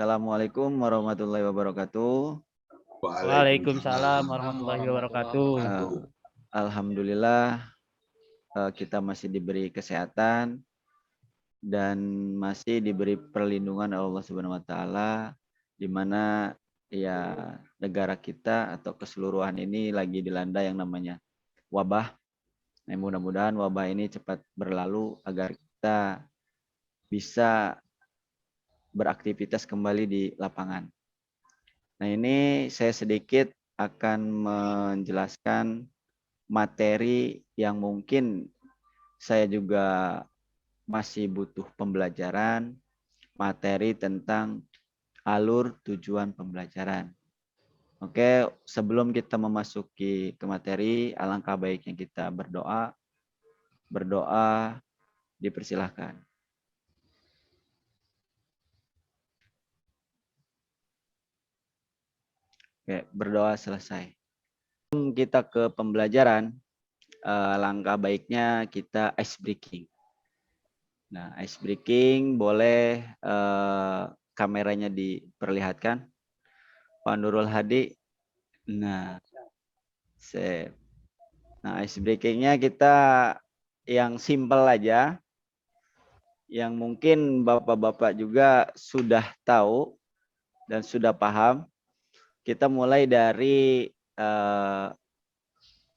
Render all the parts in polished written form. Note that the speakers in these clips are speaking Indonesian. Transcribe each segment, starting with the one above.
Assalamualaikum warahmatullahi wabarakatuh. Waalaikumsalam Waalaikumsalam warahmatullahi warahmatullahi wabarakatuh. Eh, wabarakatuh. Alhamdulillah kita masih diberi kesehatan dan masih diberi perlindungan Allah Subhanahu wa taala di mana ya negara kita atau keseluruhan ini lagi dilanda yang namanya wabah. Nah, mudah-mudahan wabah ini cepat berlalu agar kita bisa beraktivitas kembali di lapangan. Nah, ini saya sedikit akan menjelaskan materi yang mungkin saya juga masih butuh pembelajaran, materi tentang alur tujuan pembelajaran. Oke, sebelum kita memasuki ke materi, alangkah baiknya kita berdoa. Berdoa dipersilahkan. Oke, berdoa selesai. Sebelum kita ke pembelajaran, langkah baiknya kita ice breaking. Nah, ice breaking boleh kameranya diperlihatkan. Pak Nurul Hadi. Nah, sip. Nah, ice breakingnya kita yang simple aja. Yang mungkin Bapak-Bapak juga sudah tahu dan sudah paham. Kita mulai dari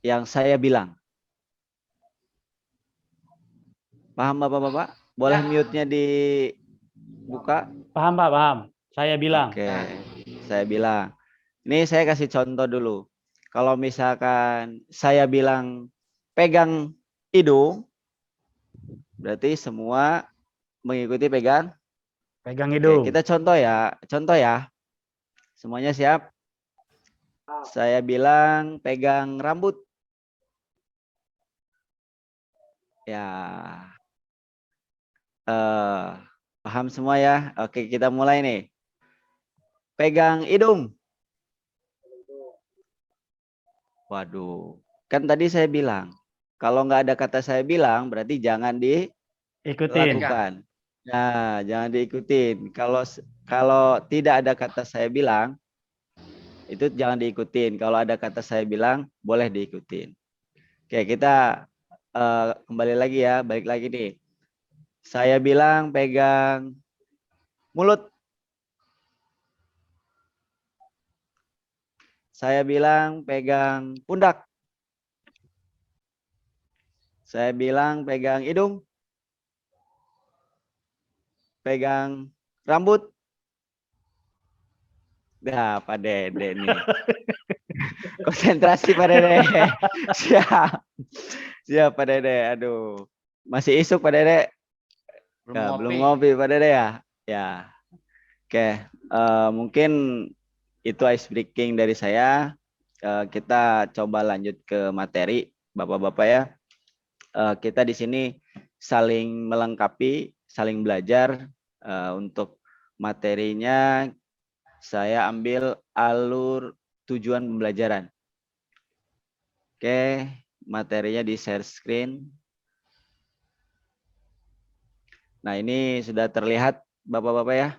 yang saya bilang. Paham Bapak-Bapak? Boleh mute-nya dibuka? Paham Pak, paham. Saya bilang. Oke, saya bilang. Ini saya kasih contoh dulu. Kalau misalkan saya bilang pegang hidung, berarti semua mengikuti pegang. Pegang Oke, hidung. kita contoh ya. Contoh ya. Semuanya siap? Saya bilang pegang rambut. Ya. Paham semua ya? Oke, kita mulai nih. Pegang hidung. Waduh, kan tadi saya bilang, kalau nggak ada kata saya bilang, berarti jangan Ikutin. dilakukan. Nah, jangan diikutin. Kalau tidak ada kata saya bilang, itu jangan diikutin. Kalau ada kata saya bilang, boleh diikutin. Oke, kita kembali lagi ya, balik lagi nih. Saya bilang pegang mulut. Saya bilang pegang pundak. Saya bilang pegang hidung. Pegang rambut. Nah, Pak Dede nih. Konsentrasi Pak Dede. Siap. Siap Pak Dede. Aduh. Masih isuk Pak Dede? Belum ngopi Pak Dede ya? Ya. Oke. Mungkin itu ice breaking dari saya. Kita coba lanjut ke materi Bapak-bapak ya. Kita di sini saling melengkapi, saling belajar. Untuk materinya saya ambil alur tujuan pembelajaran. Oke, materinya di share screen. Nah, ini sudah terlihat Bapak-bapak ya.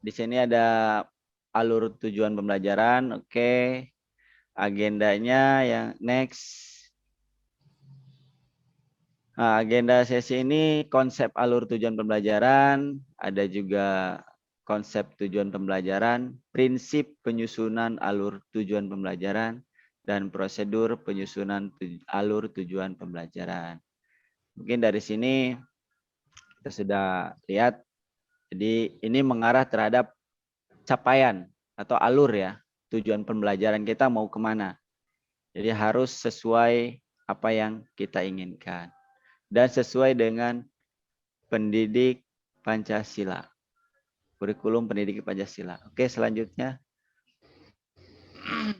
Di sini ada alur tujuan pembelajaran. Oke. Agendanya yang next. Nah, agenda sesi ini konsep alur tujuan pembelajaran, ada juga konsep tujuan pembelajaran, prinsip penyusunan alur tujuan pembelajaran, dan prosedur penyusunan alur tujuan pembelajaran. Mungkin dari sini kita sudah lihat, jadi ini mengarah terhadap capaian atau alur ya, tujuan pembelajaran kita mau kemana. Jadi harus sesuai apa yang kita inginkan. Dan sesuai dengan pendidik Pancasila. Kurikulum pendidik Pancasila. Oke, selanjutnya.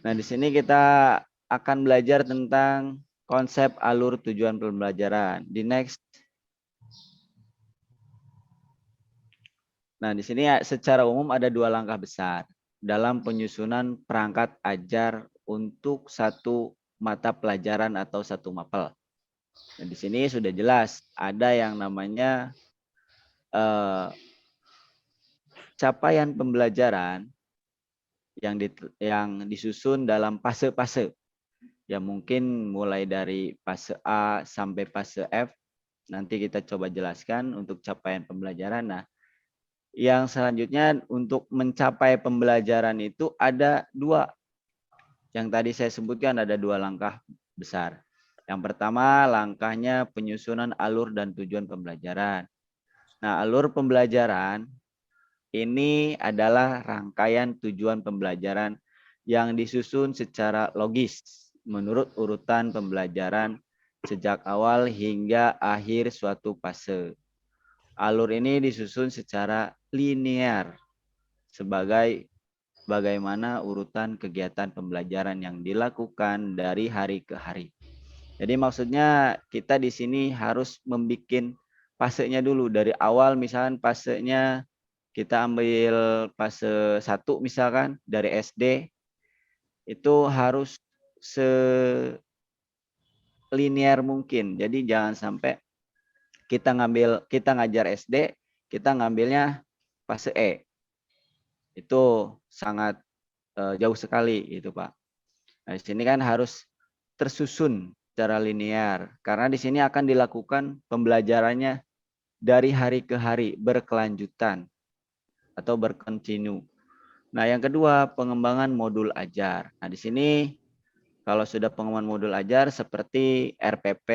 Nah, di sini kita akan belajar tentang konsep alur tujuan pembelajaran. Di next. Nah, di sini secara umum ada dua langkah besar dalam penyusunan perangkat ajar untuk satu mata pelajaran atau satu mapel. Nah, di sini sudah jelas ada yang namanya capaian pembelajaran yang disusun dalam fase-fase. Ya mungkin mulai dari fase A sampai fase F. Nanti kita coba jelaskan untuk capaian pembelajaran. Nah, yang selanjutnya untuk mencapai pembelajaran itu ada dua. Yang tadi saya sebutkan ada dua langkah besar. Yang pertama langkahnya penyusunan alur dan tujuan pembelajaran. Nah, alur pembelajaran ini adalah rangkaian tujuan pembelajaran yang disusun secara logis menurut urutan pembelajaran sejak awal hingga akhir suatu fase. Alur ini disusun secara linear sebagai bagaimana urutan kegiatan pembelajaran yang dilakukan dari hari ke hari. Jadi maksudnya kita di sini harus membuat fasenya dulu dari awal, misalkan fasenya kita ambil fase 1 misalkan dari SD, itu harus selinier mungkin. Jadi jangan sampai kita ngajar SD, kita ngambilnya fase E. Itu sangat jauh sekali itu, Pak. Nah, di sini kan harus tersusun secara linear karena di sini akan dilakukan pembelajarannya dari hari ke hari berkelanjutan atau berkontinu. Nah, yang kedua, pengembangan modul ajar. Nah, di sini kalau sudah pengembangan modul ajar seperti RPP,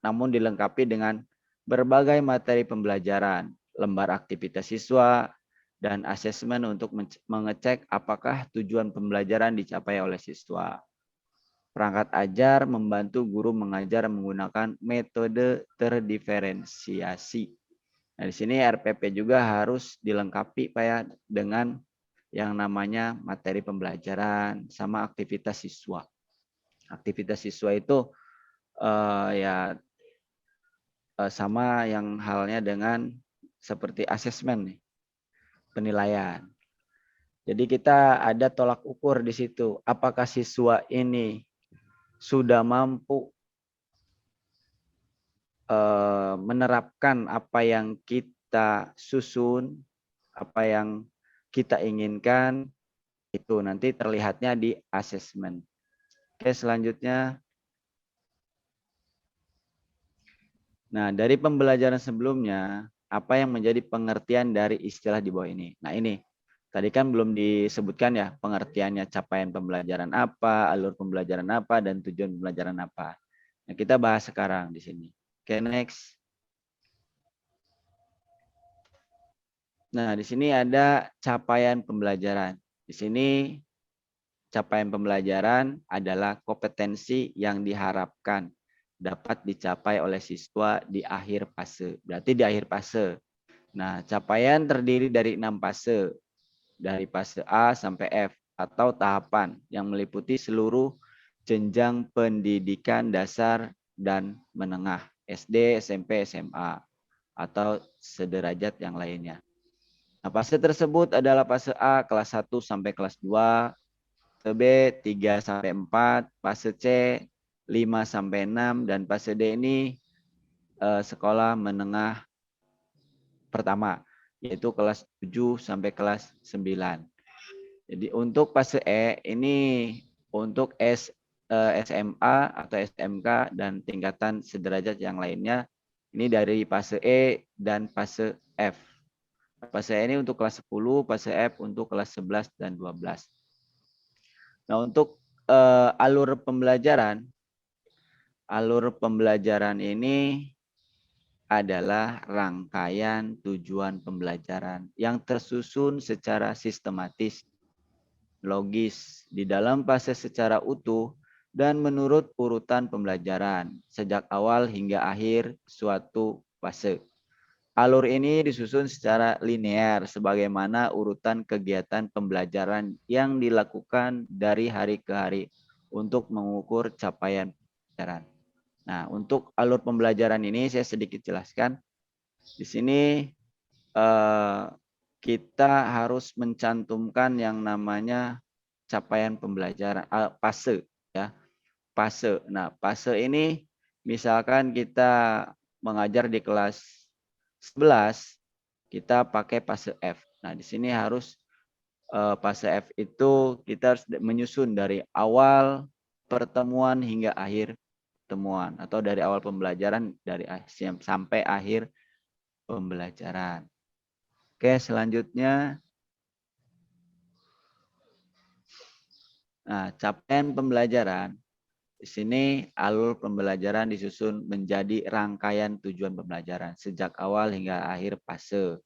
namun dilengkapi dengan berbagai materi pembelajaran, lembar aktivitas siswa, dan asesmen untuk mengecek apakah tujuan pembelajaran dicapai oleh siswa. Perangkat ajar membantu guru mengajar menggunakan metode terdiferensiasi. Nah, di sini RPP juga harus dilengkapi Pak ya dengan yang namanya materi pembelajaran sama aktivitas siswa. Aktivitas siswa itu sama yang halnya dengan seperti asesmen nih, penilaian. Jadi kita ada tolak ukur di situ. Apakah siswa ini sudah mampu menerapkan apa yang kita susun, apa yang kita inginkan, itu nanti terlihatnya di asesmen. Oke, selanjutnya. Nah, dari pembelajaran sebelumnya, apa yang menjadi pengertian dari istilah di bawah ini? Nah, ini tadi kan belum disebutkan ya pengertiannya, capaian pembelajaran apa, alur pembelajaran apa, dan tujuan pembelajaran apa. Nah, kita bahas sekarang di sini. Oke, next. Nah, di sini ada capaian pembelajaran. Di sini capaian pembelajaran adalah kompetensi yang diharapkan dapat dicapai oleh siswa di akhir fase. Berarti di akhir fase. Nah, capaian terdiri dari 6 fase. Dari fase A sampai F atau tahapan yang meliputi seluruh jenjang pendidikan dasar dan menengah, SD, SMP, SMA, atau sederajat yang lainnya. Nah, fase tersebut adalah fase A kelas 1 sampai kelas 2, fase B 3 sampai 4, fase C 5 sampai 6, dan fase D ini sekolah menengah pertama, yaitu kelas 7 sampai kelas 9. Jadi untuk fase E ini untuk SMA atau SMK dan tingkatan sederajat yang lainnya, ini dari fase E dan fase F. Fase E ini untuk kelas 10, fase F untuk kelas 11 dan 12. Nah, untuk alur pembelajaran ini adalah rangkaian tujuan pembelajaran yang tersusun secara sistematis, logis, di dalam fase secara utuh, dan menurut urutan pembelajaran sejak awal hingga akhir suatu fase. Alur ini disusun secara linear sebagaimana urutan kegiatan pembelajaran yang dilakukan dari hari ke hari untuk mengukur capaian pembelajaran. Nah, untuk alur pembelajaran ini saya sedikit jelaskan. Di sini kita harus mencantumkan yang namanya capaian pembelajaran, fase ya. Fase. Nah, fase ini misalkan kita mengajar di kelas 11, kita pakai fase F. Nah, di sini harus fase F itu kita harus menyusun dari awal pertemuan hingga akhir pertemuan, atau dari awal pembelajaran sampai akhir pembelajaran. Oke, selanjutnya, nah, capaian pembelajaran. Di sini alur pembelajaran disusun menjadi rangkaian tujuan pembelajaran sejak awal hingga akhir fase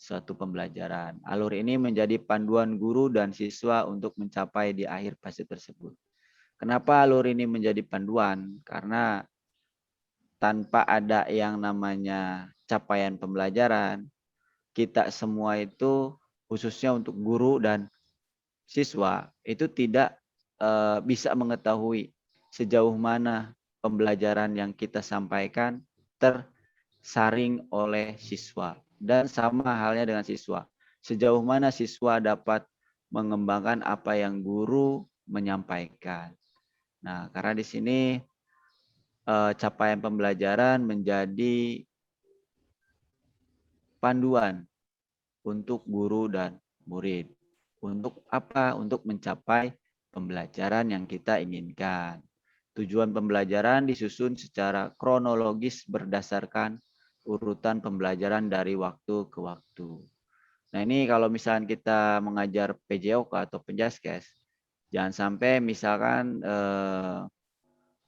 suatu pembelajaran. Alur ini menjadi panduan guru dan siswa untuk mencapai di akhir fase tersebut. Kenapa alur ini menjadi panduan? Karena tanpa ada yang namanya capaian pembelajaran, kita semua itu khususnya untuk guru dan siswa itu tidak bisa mengetahui sejauh mana pembelajaran yang kita sampaikan tersaring oleh siswa. Dan sama halnya dengan siswa. Sejauh mana siswa dapat mengembangkan apa yang guru menyampaikan. Nah, karena di sini capaian pembelajaran menjadi panduan untuk guru dan murid. Untuk apa? Untuk mencapai pembelajaran yang kita inginkan. Tujuan pembelajaran disusun secara kronologis berdasarkan urutan pembelajaran dari waktu ke waktu. Nah, ini kalau misalnya kita mengajar PJOK atau Penjaskes, jangan sampai misalkan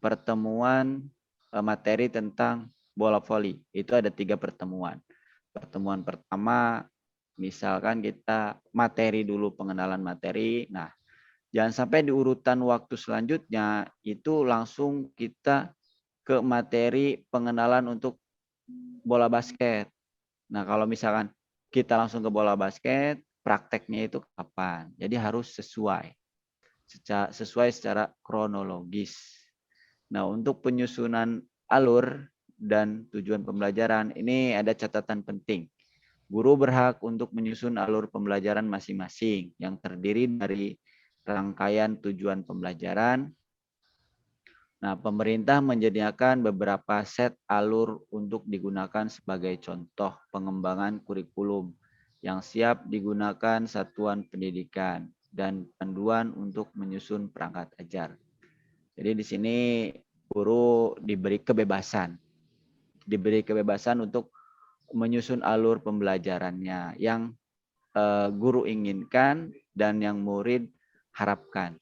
pertemuan materi tentang bola voli. Itu ada 3 pertemuan. Pertemuan pertama, misalkan kita materi dulu, pengenalan materi. Nah, jangan sampai di urutan waktu selanjutnya itu langsung kita ke materi pengenalan untuk bola basket. Nah, kalau misalkan kita langsung ke bola basket, prakteknya itu kapan? Jadi harus sesuai secara kronologis. Nah, untuk penyusunan alur dan tujuan pembelajaran, ini ada catatan penting. Guru berhak untuk menyusun alur pembelajaran masing-masing yang terdiri dari rangkaian tujuan pembelajaran. Nah, pemerintah menyediakan beberapa set alur untuk digunakan sebagai contoh pengembangan kurikulum yang siap digunakan satuan pendidikan dan panduan untuk menyusun perangkat ajar. Jadi di sini guru diberi kebebasan untuk menyusun alur pembelajarannya yang guru inginkan dan yang murid harapkan.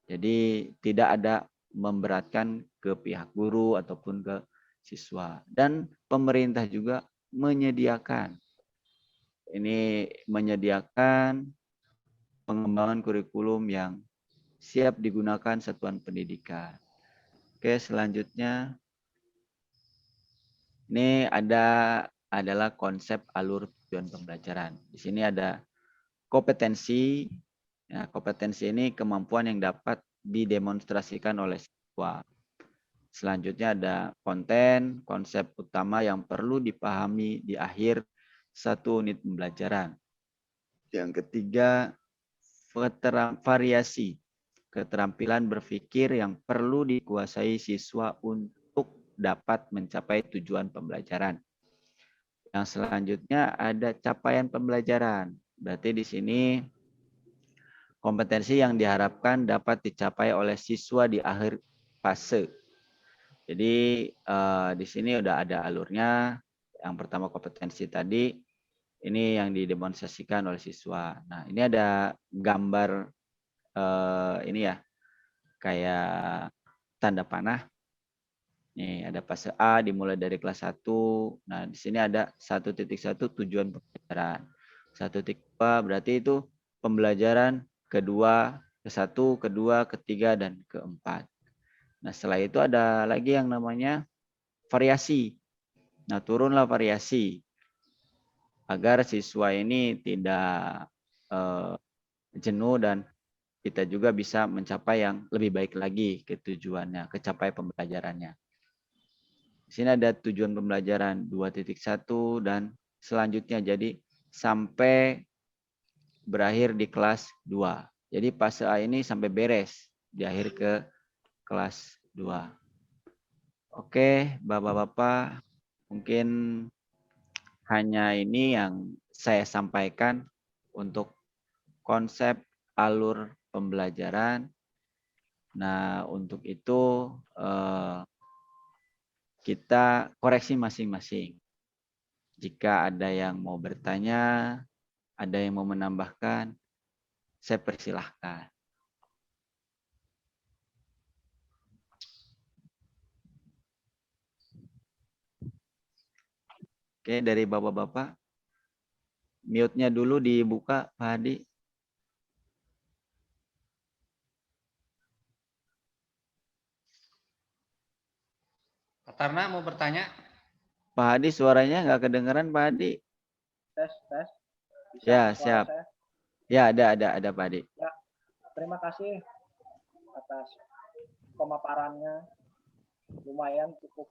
Jadi tidak ada memberatkan ke pihak guru ataupun ke siswa. Dan pemerintah juga menyediakan pengembangan kurikulum yang siap digunakan satuan pendidikan. Oke, selanjutnya ini adalah konsep alur tujuan pembelajaran. Di sini ada kompetensi. Ya, kompetensi ini kemampuan yang dapat didemonstrasikan oleh siswa. Selanjutnya ada konten, konsep utama yang perlu dipahami di akhir satu unit pembelajaran. Yang ketiga, variasi, keterampilan berpikir yang perlu dikuasai siswa untuk dapat mencapai tujuan pembelajaran. Yang selanjutnya ada capaian pembelajaran. Berarti di sini kompetensi yang diharapkan dapat dicapai oleh siswa di akhir fase. Jadi di sini udah ada alurnya. Yang pertama kompetensi tadi, ini yang didemonstrasikan oleh siswa. Nah, ini ada gambar ini ya, kayak tanda panah. Nih, ada fase A dimulai dari kelas 1. Nah, di sini ada 1.1 tujuan pembelajaran. 1.2 berarti itu pembelajaran kedua, ke-1, kedua, ketiga, dan keempat. Nah, setelah itu ada lagi yang namanya variasi. Nah, turunlah variasi agar siswa ini tidak jenuh dan kita juga bisa mencapai yang lebih baik lagi ke tujuannya, kecapai pembelajarannya. Di sini ada tujuan pembelajaran 2.1 dan selanjutnya, jadi sampai berakhir di kelas 2. Jadi fase A ini sampai beres di akhir ke kelas 2. Oke, Bapak-bapak, mungkin hanya ini yang saya sampaikan. untuk konsep alur pembelajaran. Nah, untuk itu kita koreksi masing-masing. Jika ada yang mau bertanya, ada yang mau menambahkan, saya persilahkan. Oke, dari Bapak-Bapak. Mute-nya dulu dibuka, Pak Hadi. Pak Tarna mau bertanya? Pak Hadi suaranya nggak kedengeran, Pak Hadi. Tes. Bisa Ya, suara siap. saya? Ya, ada Pak Hadi. Ya, terima kasih atas pemaparannya. Lumayan cukup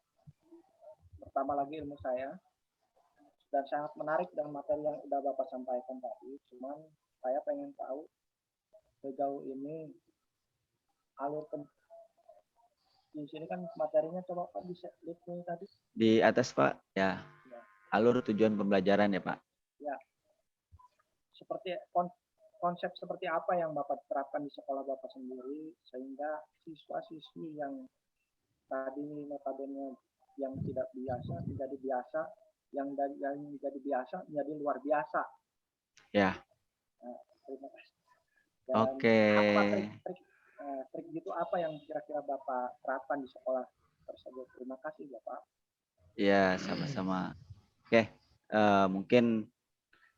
bertambah lagi ilmu saya. Dan sangat menarik dengan materi yang udah Bapak sampaikan tadi. Cuman saya pengen tahu sejauh ini alur di sini kan materinya coba Pak bisa lihat tadi. Di atas, Pak. Ya. Alur tujuan pembelajaran ya, Pak. Ya. Seperti konsep seperti apa yang Bapak terapkan di sekolah Bapak sendiri sehingga siswa-siswi yang tadi notabene yang tidak biasa menjadi biasa, yang menjadi biasa menjadi luar biasa. Ya. Nah, terima kasih. Dan Oke. apa trik gitu apa yang kira-kira Bapak terapkan di sekolah tersebut? Terima kasih Bapak. Ya, sama-sama. Oke, mungkin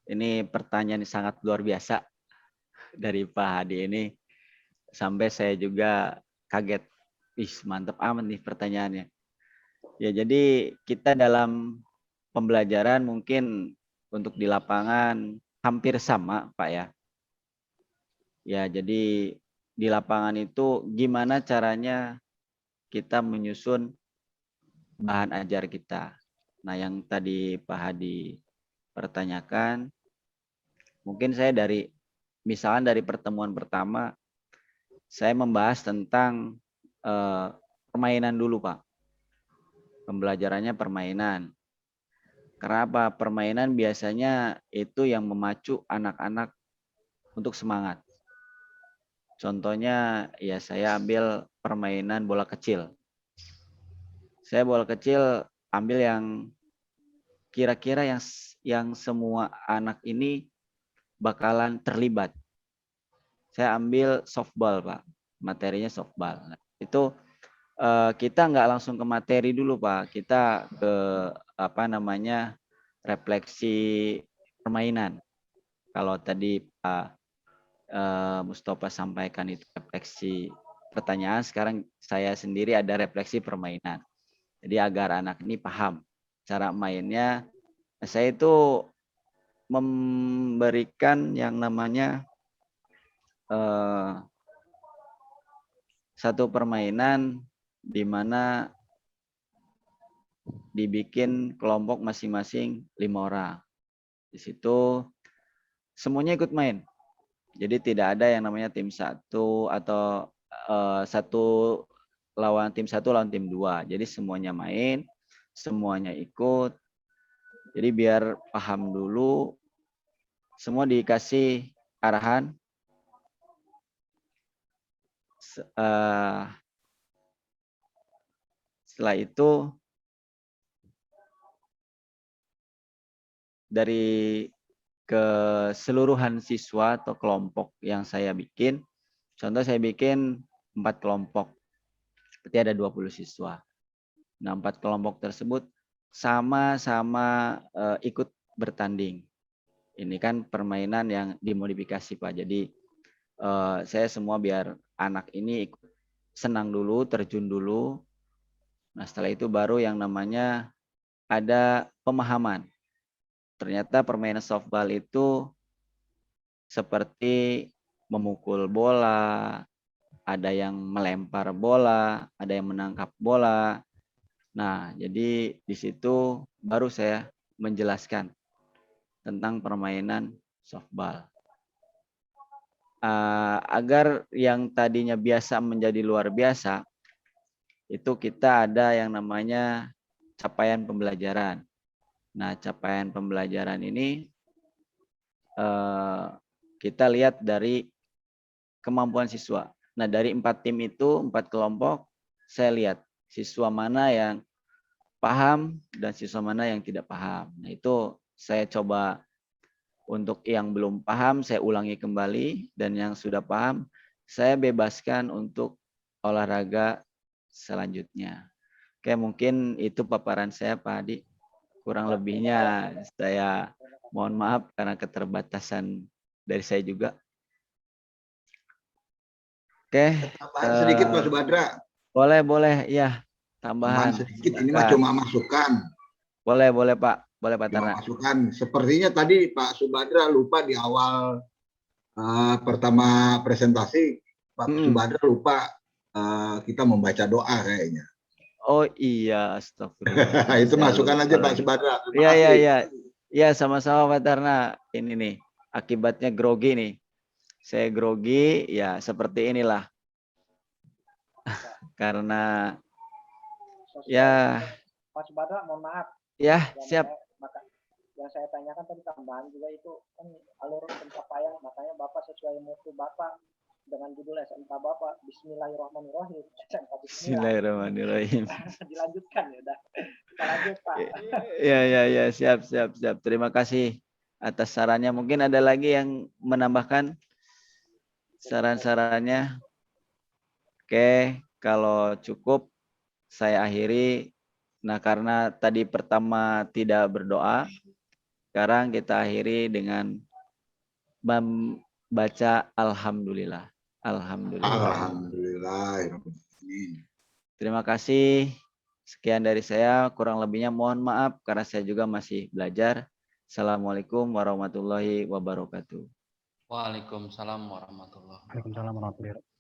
ini pertanyaan yang sangat luar biasa dari Pak Hadi ini. Sampai saya juga kaget. Ih, mantep amat nih pertanyaannya. Ya, jadi kita dalam pembelajaran mungkin untuk di lapangan hampir sama, Pak ya. Ya, jadi di lapangan itu gimana caranya kita menyusun bahan ajar kita. Nah, yang tadi Pak Hadi pertanyakan, mungkin saya misalnya dari pertemuan pertama, saya membahas tentang permainan dulu, Pak. Pembelajarannya permainan. Kenapa? Permainan biasanya itu yang memacu anak-anak untuk semangat. Contohnya, ya saya ambil permainan bola kecil. Saya bola kecil ambil yang kira-kira yang semua anak ini bakalan terlibat. Saya ambil softball, Pak. Materinya softball. Nah, itu kita nggak langsung ke materi dulu, Pak. Kita ke refleksi permainan. Kalau tadi Pak Mustafa sampaikan itu refleksi pertanyaan, sekarang saya sendiri ada refleksi permainan. Jadi agar anak ini paham cara mainnya. Saya itu memberikan yang namanya satu permainan di mana dibikin kelompok masing-masing 5 orang. Di situ semuanya ikut main. Jadi tidak ada yang namanya tim 1 atau tim 1 lawan tim 2. Jadi semuanya main, semuanya ikut. Jadi biar paham dulu, semua dikasih arahan. Setelah itu dari keseluruhan siswa atau kelompok yang saya bikin, contoh saya bikin 4 kelompok, berarti ada 20 siswa. Nah, 4 kelompok tersebut sama-sama ikut bertanding. Ini kan permainan yang dimodifikasi, Pak. Jadi saya semua biar anak ini ikut senang dulu, terjun dulu. Nah, setelah itu baru yang namanya ada pemahaman. Ternyata permainan softball itu seperti memukul bola, ada yang melempar bola, ada yang menangkap bola. Nah, jadi di situ baru saya menjelaskan tentang permainan softball. Agar yang tadinya biasa menjadi luar biasa, itu kita ada yang namanya capaian pembelajaran. Nah, capaian pembelajaran ini kita lihat dari kemampuan siswa. Nah, dari 4 tim itu, 4 kelompok, saya lihat siswa mana yang paham dan siswa mana yang tidak paham. Nah, itu saya coba untuk yang belum paham, saya ulangi kembali, dan yang sudah paham, saya bebaskan untuk olahraga selanjutnya. Oke, mungkin itu paparan saya, Pak Hadi. Kurang lebihnya saya mohon maaf karena keterbatasan dari saya juga. Oke. Tambahan sedikit Pak Subadra. Boleh, ya. Tambahan sedikit, ini mah cuma masukan. Boleh Pak. Boleh Pak Tarna. Masukan. Sepertinya tadi Pak Subadra lupa di awal pertama presentasi, Pak Subadra lupa kita membaca doa kayaknya. Oh iya, astagfirullah. Itu masukan aja Pak Subadra. Iya. Iya, sama-sama Pak Tarna. Ini nih, akibatnya grogi nih. Saya grogi, ya seperti inilah. Karena ya Pak Subadra, mohon maaf. Ya, siap. Yang saya tanyakan tadi tambahan juga itu kan alur pencapaian, makanya Bapak sesuai mutu Bapak dengan judul SMK Bapak, Bismillahirrahmanirrahim. Bismillahirrahmanirrahim. Dilanjutkan ya udah. Kita lanjut Pak. Ya, siap. Terima kasih atas sarannya. Mungkin ada lagi yang menambahkan saran-sarannya. Oke, kalau cukup saya akhiri. Nah, karena tadi pertama tidak berdoa, sekarang kita akhiri dengan membaca Alhamdulillah. Alhamdulillah. Terima kasih. Sekian dari saya. Kurang lebihnya mohon maaf karena saya juga masih belajar. Assalamualaikum warahmatullahi wabarakatuh. Waalaikumsalam warahmatullahi wabarakatuh. Waalaikumsalam warahmatullahi wabarakatuh.